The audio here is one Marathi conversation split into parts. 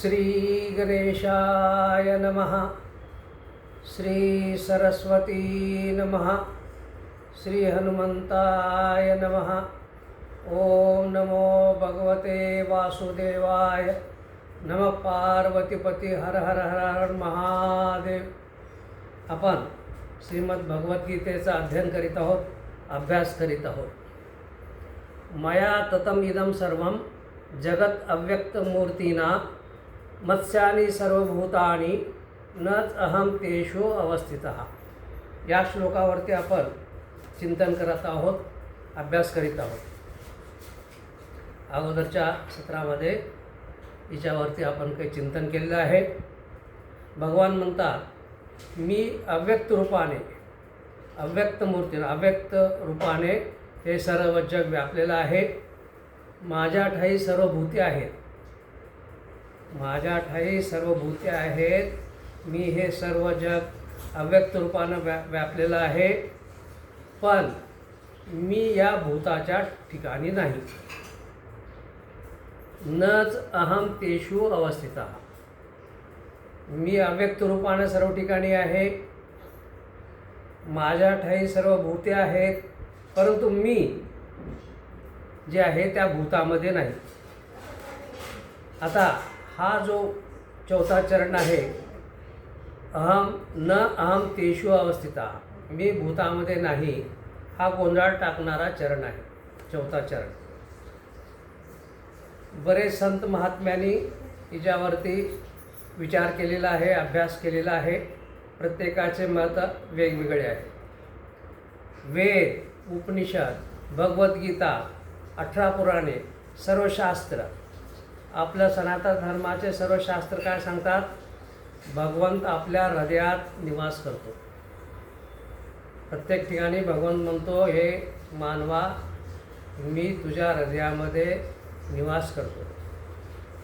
श्री गणेशाय नमः। श्री सरस्वती नमः। श्री हनुमंताय नमः। ओम नमो भगवते वासुदेवाय। नमः पार्वतीपती हर हर हर हर महादेव। आपण श्रीमद् भगवद्गीतेचा अध्ययन करीत आहोत, अभ्यास करीत आहोत। मया ततम इदम सर्वं जगत अव्यक्तमूर्तीना मत्स्यानि सर्वभूतानि नच अहम तेषु अवस्थितः। या श्लोकावरती आपण चिंतन करत आहोत, अभ्यास करीत आहोत। अगोदरच्या सत्रामध्ये हिच्यावरती आपण काही चिंतन केलेलं आहे। भगवान म्हणतात मी अव्यक्त रूपाने, अव्यक्त मूर्तीने, अव्यक्त रूपाने हे सर्व जग व्यापलेलं आहे। माझ्या ठाई सर्व भूते आहेत, माझ्या ठाई सर्व भूते आहेत। मी हे सर्व जग अव्यक्त रूपाने व्यापलेलं आहे, पण मी या भूताच्या ठिकाणी नाही। नच अहम तेषु अवस्थितः। मी अव्यक्त रूपाने सर्व ठिकाणी आहे, माझ्या ठाई सर्व भूते आहेत, परंतु मी जे आहे त्या भूतामध्ये नाही। आता हा जो चौथा चरण आहे, अहम तेषु अवस्थितः, मी भूतामध्ये नाही, हा गोंधळ टाकणारा चरण आहे, चौथा चरण। बरेच संत महात्म्यांनी हिच्यावरती विचार केलेला आहे, अभ्यास केलेला आहे। प्रत्येकाचे मत वेगवेगळे आहे। वेद, उपनिषद, भगवद्गीता, 18 पुराणे, सर्व शास्त्र, आपल्या सनातन धर्माचे सर्व शास्त्र काय सांगतात? भगवंत आपल्या हृदयात निवास करतो। प्रत्येक ठिकाणी भगवंत म्हणतो, हे मानवा मी तुझ्या हृदयामध्ये निवास करतो,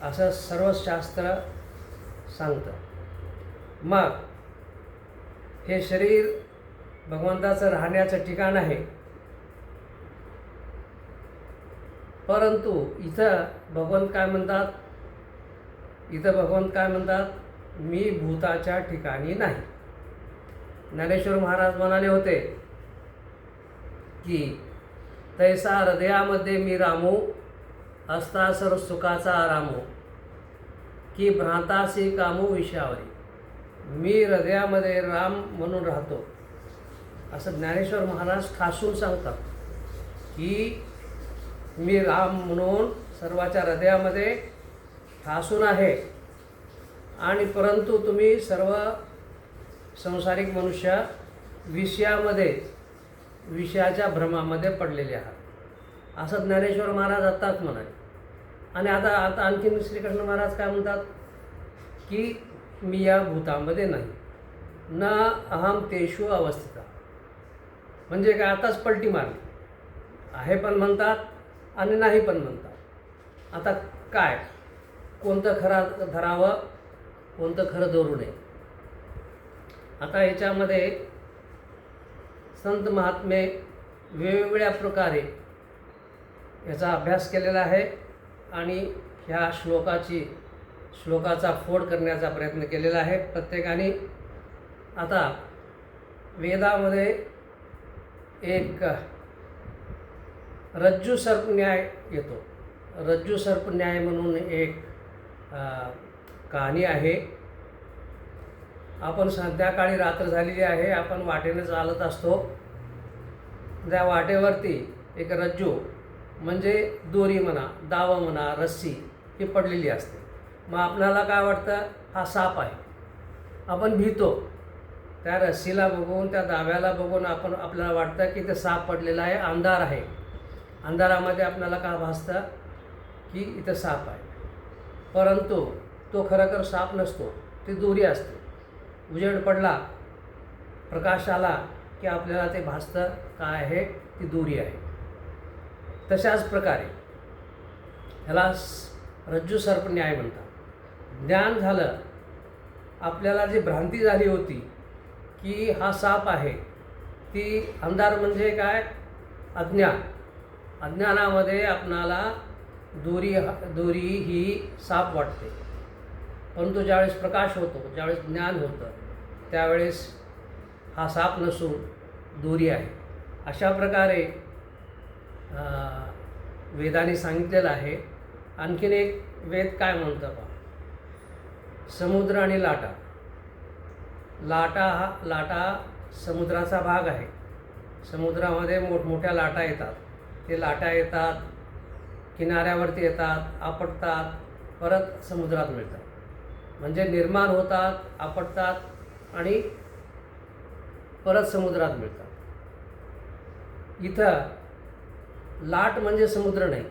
असं सर्व शास्त्र सांगतं। मग हे शरीर भगवंताचं राहण्याचं ठिकाण आहे, परंतु इथं भगवंत काय म्हणतात? इथं भगवंत काय म्हणतात? मी भूताच्या ठिकाणी नाही। ज्ञानेश्वर महाराज म्हणाले होते की तैसा हृदयामध्ये मी रामू, असता सर्व सुखाचा आरामो, की भ्रांतासी कामू विषयावरी। मी हृदयामध्ये राम म्हणून राहतो, असं ज्ञानेश्वर महाराज ठासून सांगतात की मी राम म्हणून सर्वाच्या हृदयामध्ये ठासून आहे। आणि परंतु तुम्ही सर्व संसारिक मनुष्य विषयामध्ये, विषयाच्या भ्रमामध्ये पडलेले आहात, असं ज्ञानेश्वर महाराज आत्ताच म्हणाले। आणि आता आणखीन श्रीकृष्ण महाराज काय म्हणतात की मी या भूतामध्ये नाही, न अहम तेषु अवस्थितः। म्हणजे काय? आताच पलटी मारली आहे पण म्हणतात आणि नाही पण म्हणतात। आता काय, कोणतं खरं धरावं, कोणतं खरं धरू नये? आता याच्यामध्ये संत महात्मे वेगवेगळ्या प्रकारे याचा अभ्यास केलेला आहे आणि ह्या श्लोकाचा फोड करण्याचा प्रयत्न केलेला आहे प्रत्येकाने। आता वेदामध्ये एक रज्जू सर्प न्याय येतो। रज्जू सर्प न्याय म्हणून एक कहाणी आहे। आपण संध्याकाळी रात्र झालेली आहे, आपण वाटेने चालत असतो, त्या वाटेवरती एक रज्जू म्हणजे दोरी म्हणा, दाव म्हणा, रस्सी ही पडलेली असते। मग आपल्याला काय वाटतं? हा साप आहे, आपण भीतो। त्या रस्सीला बघून, त्या दाव्याला बघून आपल्याला वाटतं की ते साप पडलेला आहे, अंधार आहे। अंधारामध्ये आपल्याला काय भासतं की इथं साप आहे, परंतु तो खरोखर साप नसतो, ती दोरी असते। उजेड पडला, प्रकाश आला की आपल्याला ते भासतं काय आहे? ती दोरी आहे। तशाच प्रकारे ह्याला रज्जू सर्प न्याय म्हणतात। ज्ञान झालं, आपल्याला जी भ्रांती झाली होती की हा साप आहे, ती अंधार म्हणजे काय? अज्ञान। अज्ञानामध्ये आपणाला दोरी ही साप वाटते, परंतु ज्यावेळेस प्रकाश होतो, ज्यावेळेस ज्ञान होतं, त्यावेळेस हा साप नसून दोरी आहे. अशा प्रकारे वेदाने सांगितलेलं आहे. आणखीन एक वेद काय म्हणतं पहा, समुद्र आणि लाटा. लाटा समुद्राचा भाग आहे. समुद्रामध्ये मोठमोठ्या लाटा येतात. ते लाटा येतात, किनाऱ्यावरती येतात, आपटतात, परत समुद्रात मिळतात. म्हणजे निर्माण होतात, आपटतात आणि परत समुद्रात मिळतात. इथं लाट म्हणजे समुद्र नाही,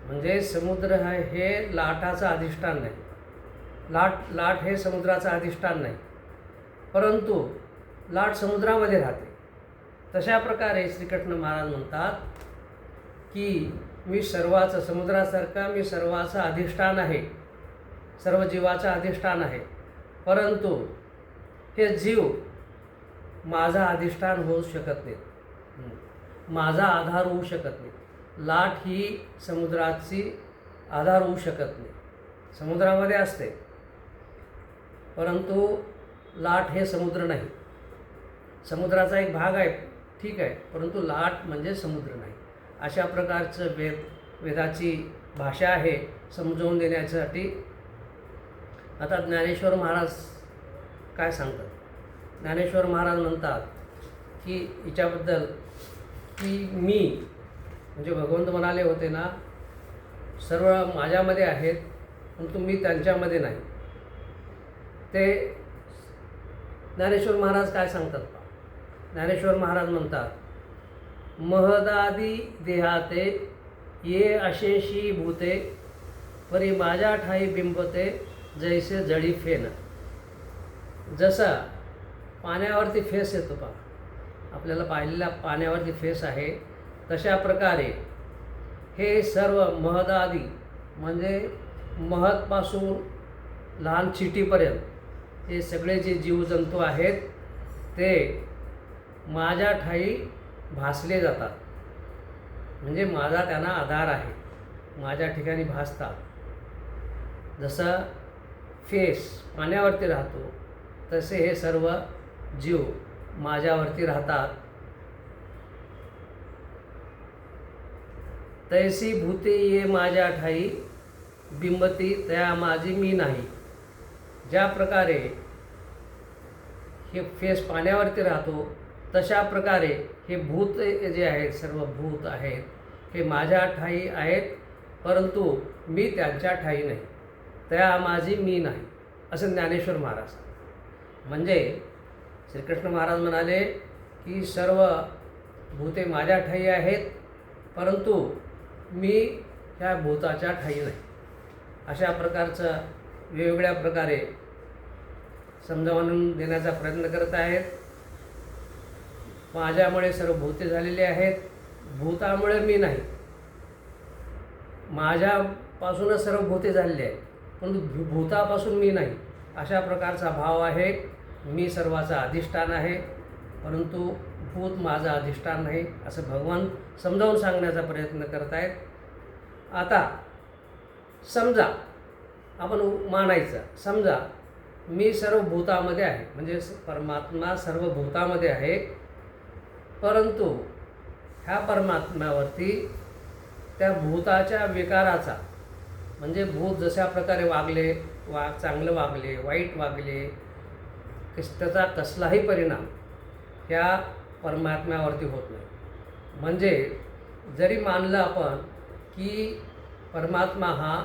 म्हणजे समुद्र हे लाटाचं अधिष्ठान नाही. लाट हे समुद्राचं अधिष्ठान नाही, परंतु लाट समुद्रामध्ये राहते. तशा प्रकारे श्रीकृष्ण महाराज म्हणतात की मी सर्वाचं, समुद्रासारखा मी सर्वाचं अधिष्ठान आहे, सर्व जीवाचं अधिष्ठान आहे, परंतु हे जीव माझा अधिष्ठान होऊ शकत नाही, माझा आधार होऊ शकत नाही. लाट ही समुद्राची आधार होऊ शकत नाही. समुद्रामध्ये असते, परंतु लाट हे समुद्र नाही. समुद्राचा एक भाग आहे, ठीक आहे, परंतु लाट म्हणजे समुद्र नाही. अशा प्रकारचं वेदाची भाषा आहे समजावून देण्यासाठी. आता ज्ञानेश्वर महाराज काय सांगतात? ज्ञानेश्वर महाराज म्हणतात की हिच्याबद्दल की मी, म्हणजे भगवंत म्हणाले होते ना, सर्व माझ्यामध्ये आहेत परंतु मी त्यांच्यामध्ये नाही. ते ज्ञानेश्वर महाराज काय सांगतात? ज्ञानेश्वर महाराज म्हणतात, महदादी देहाते ये अशेषी भूते परी माझ्या ठाई बिंबते जैसे जळी फेन. जसा पाण्यावरती फेस येतो पहा, आपल्याला पाहिलेला पाण्यावरती फेस आहे, तशा प्रकारे हे सर्व महदादी म्हणजे महत्पासून लहान चिटीपर्यंत हे सगळे जे जीवजंतू आहेत ते माझ्या ठाई भासले जातात. म्हणजे माझा त्यांना आधार आहे, माझ्या ठिकाणी भासतात. जसं फेस पाण्यावरती राहतो तसे हे सर्व जीव माझ्यावरती राहतात. तैसी भूते ये माझ्या ठाई बिंबती तया माझी मी नाही. ज्या प्रकारे हे फेस पाण्यावरती राहतो तशा प्रकारे हे भूत जे आहेत, सर्व भूत आहेत, हे माझ्या ठाई आहेत, परंतु मी त्यांच्या ठाई नाही. तया माझी मी नाही, असं ज्ञानेश्वर महाराज. म्हणजे श्रीकृष्ण महाराज म्हणाले की सर्व भूते माझ्या ठाई आहेत, परंतु मी ह्या भूताच्या ठाई नाही. अशा प्रकारचं वेगवेगळ्या प्रकारे समजावून देण्याचा प्रयत्न करत आहेत. माझ्यामुळे सर्व भूते झालेली आहेत, भूतामुळे मी नाही. माझ्यापासूनच सर्व भूते झालेली आहेत, परंतु भूतापासून मी नाही. अशा प्रकारचा भाव आहे. मी सर्वाचा अधिष्ठान आहे, परंतु भूत माझा अधिष्ठान नाही, असं भगवान समजावून सांगण्याचा प्रयत्न करत आहेत. आता समजा आपण मानायचं, समजा मी सर्व भूतामध्ये आहे, म्हणजे परमात्मा सर्व भूतामध्ये आहे, परंतु ह्या परमात्म्यावरती त्या भूताच्या विकाराचा, म्हणजे भूत जशा प्रकारे वागले, चांगलं वागले, वाईट वागले, त्याचा कसलाही परिणाम ह्या परमात्म्यावरती होत नाही. म्हणजे जरी मानलं आपण की परमात्मा हा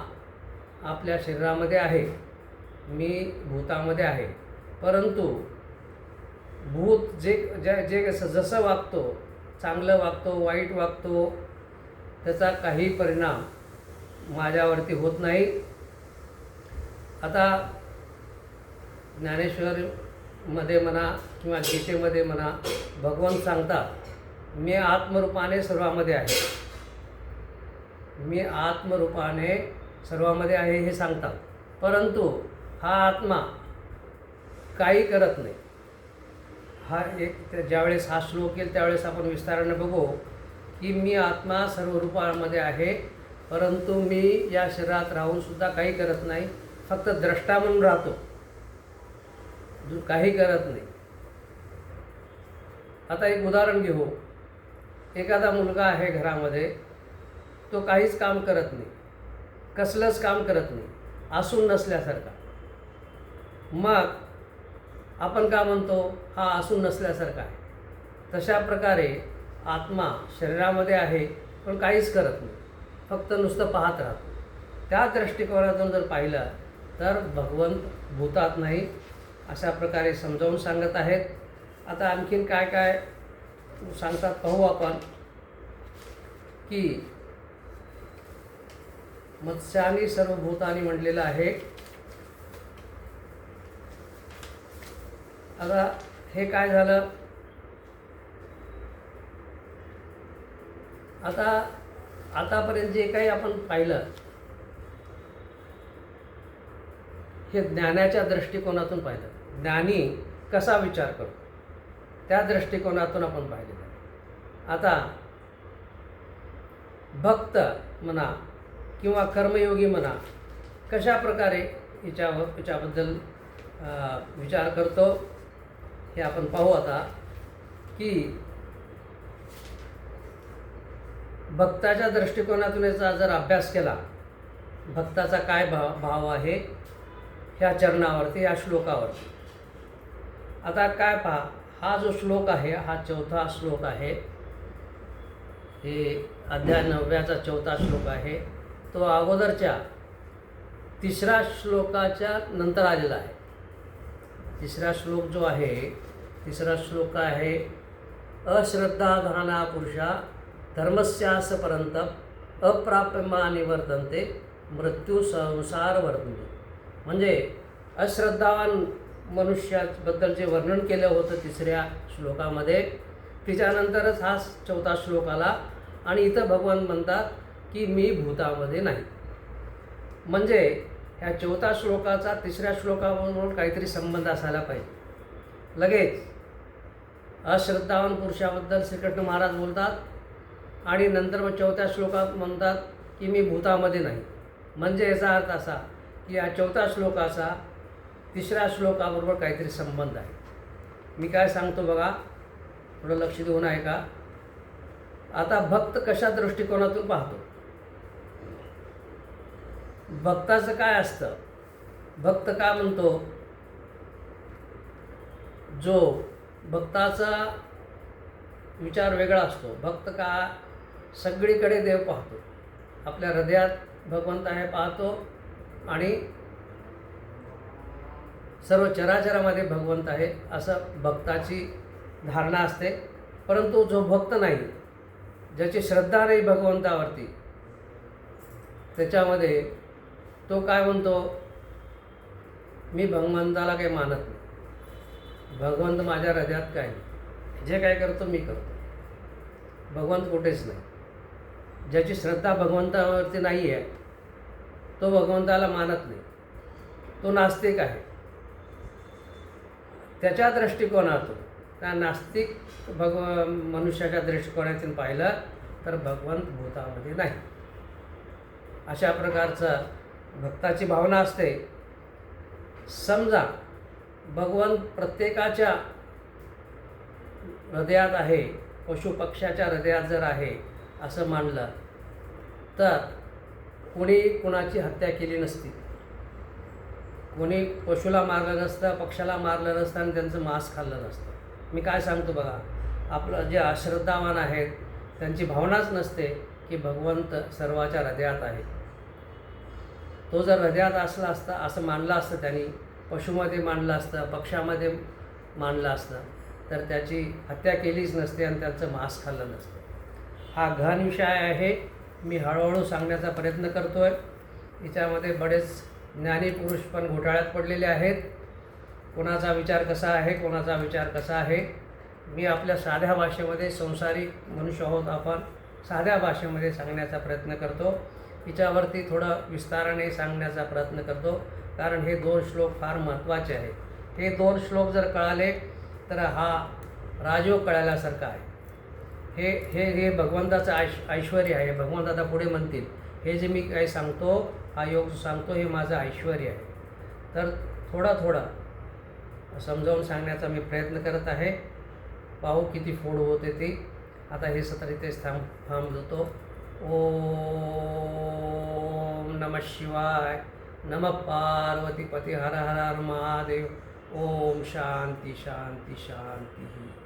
आपल्या शरीरामध्ये आहे, मी भूतामध्ये आहे, परंतु भूत जे जसं वागतो, चांगलं वागतो, वाईट वागतो, त्याचा काही परिणाम माझ्यावरती होत नाही. आता ज्ञानेश्वरमध्ये म्हणा किंवा गीतेमध्ये म्हणा, भगवान सांगतात मी आत्मरूपाने सर्वामध्ये आहे, मी आत्मरूपाने सर्वामध्ये आहे हे सांगतात. परंतु हा आत्मा काही करत नाही. हा एक ज्यावेळेस हा श्लोक येईल त्यावेळेस आपण विस्ताराने बघू की मी आत्मा सर्व रूपामध्ये आहे, परंतु मी या शरीरात राहूनसुद्धा काही करत नाही. फक्त द्रष्टा म्हणून राहतो, काही करत नाही. आता एक उदाहरण घेऊ. एखादा मुलगा आहे घरामध्ये, तो काहीच काम करत नाही, कसलंच काम करत नाही, असून नसल्यासारखा. मग आपण का म्हणतो हा असून नसल्यासारखा आहे? तशा प्रकारे आत्मा शरीरामध्ये आहे पण काहीच करत नाही, फक्त नुसतं पाहत राहतो. त्या दृष्टिकोनातून जर पाहिलं तर भगवंत भूतात नाही, अशा प्रकारे समजावून सांगत आहेत. आता आणखीन काय काय सांगतात पाहू आपण. की मत्स्यानी सर्व भूतानी म्हटलेलं आहे. आता हे काय झालं? आतापर्यंत जे काही आपण पाहिलं हे ज्ञानाच्या दृष्टिकोनातून पाहिलं. ज्ञानी कसा विचार करतो त्या दृष्टिकोनातून आपण पाहिलेलं आहे. आता भक्त म्हणा किंवा कर्मयोगी म्हणा, कशा प्रकारे याच्याबद्दल विचार करतो हे आपण पाहू. आता की भक्ताच्या दृष्टिकोनातून याचा जर अभ्यास केला, भक्ताचा काय भाव आहे ह्या चरणावरती, या श्लोकावरती. आता काय पहा, हा जो श्लोक आहे हा 4था श्लोक आहे. हे अध्याय 9व्याचा 4था श्लोक आहे. तो अगोदरच्या 3ऱ्या श्लोकाच्या नंतर आलेला आहे. 3रा श्लोक जो आहे, 3रा श्लोक आहे, अश्रद्धाधाना पुरुषा धर्मस्यास परंतप अप्राप्यमा निवर्तन्ते मृत्यू संसार वर्तन्ते. म्हणजे अश्रद्धावान मनुष्याबद्दल जे वर्णन केलं होतं 3ऱ्या श्लोकामध्ये, तिच्यानंतरच हा 4था श्लोक आला. आणि इथं भगवान म्हणतात की मी भूतामध्ये नाही. म्हणजे ह्या 4था श्लोकाचा 3ऱ्या श्लोकाबरोबर काहीतरी संबंध असायला पाहिजे. लगेच अश्रद्धावान पुरुषाबद्दल श्रीकृष्ण महाराज बोलतात आणि नंतर मग 4थ्या श्लोकात म्हणतात की मी भूतामध्ये नाही. म्हणजे याचा अर्थ असा की या 4था श्लोकाचा 3ऱ्या श्लोकाबरोबर काहीतरी संबंध आहे. मी काय सांगतो बघा, थोडं लक्ष देऊन आहे का. आता भक्त कशा दृष्टिकोनातून पाहतो? भक्ताचं काय असतं? भक्त का म्हणतो? जो भक्ताचा विचार वेगळा असतो. भक्त का सगळीकडे देव पाहतो, आपल्या हृदयात भगवंत आहे पाहतो आणि सर्व चराचरामध्ये भगवंत आहे असं भक्ताची धारणा असते. परंतु जो भक्त नाही, ज्याची श्रद्धा नाही भगवंतावरती, त्याच्यामध्ये तो काय म्हणतो, मी भगवंताला काही मानत नाही, भगवंत माझ्या हृदयात काय नाही, जे काय करतो मी करतो, भगवंत कुठेच नाही. ज्याची श्रद्धा भगवंतावरती नाही आहे तो भगवंताला मानत नाही, तो नास्तिक आहे. त्याच्या दृष्टिकोनातून, त्या नास्तिक मनुष्याच्या दृष्टिकोनातून पाहिलं तर भगवंत भूतामध्ये नाही. अशा प्रकारचं भक्ताची भावना असते. समजा भगवंत प्रत्येकाच्या हृदयात आहे, पशुपक्ष्याच्या हृदयात जर आहे असं मानलं तर कोणी कुणाची हत्या केली नसती, कोणी पशुला मारलं नसतं, पक्षाला मारलं नसतं आणि त्यांचं मांस खाल्लं नसतं. मी काय सांगतो बघा, आपलं जे अश्रद्धावान आहेत त्यांची भावनाच नसते की भगवंत सर्वाच्या हृदयात आहे. तो जर हृदयात असला असता, असं मानलं असतं, त्यांनी पशुमध्ये मानलं असतं, पक्षामध्ये मानलं असतं, तर त्याची हत्या केलीच नसते आणि त्यांचं मांस खाल्लं नसतं. हा गहन विषय आहे. मी हळूहळू सांगण्याचा प्रयत्न करतो आहे. याच्यामध्ये बरेच ज्ञानी पुरुष पण घोटाळ्यात पडलेले आहेत. कोणाचा विचार कसा आहे, कोणाचा विचार कसा आहे. मी आपल्या साध्या भाषेमध्ये, संसारिक मनुष्य आहोत आपण, साध्या भाषेमध्ये सांगण्याचा प्रयत्न करतो. हिच्यावरती थोडं विस्ताराने सांगण्याचा प्रयत्न करतो, कारण हे 2 श्लोक फार महत्त्वाचे आहेत. हे 2 श्लोक जर कळाले तर हा राजयोग कळाल्यासारखा आहे. हे भगवंताचं ऐश्वर्य आहे. भगवंत आता पुढे म्हणतील, हे जे मी काही सांगतो, हा योग सांगतो, हे माझं ऐश्वर्य आहे. तर थोडा थोडा समजावून सांगण्याचा मी प्रयत्न करत आहे. पाहू किती फोड होते ते. आता हे सत्र इथेच थांबवतो. ओम नमः शिवाय. नमः पार्वतीपती. हर हर हर महादेव. ओम शांती शांती शांती.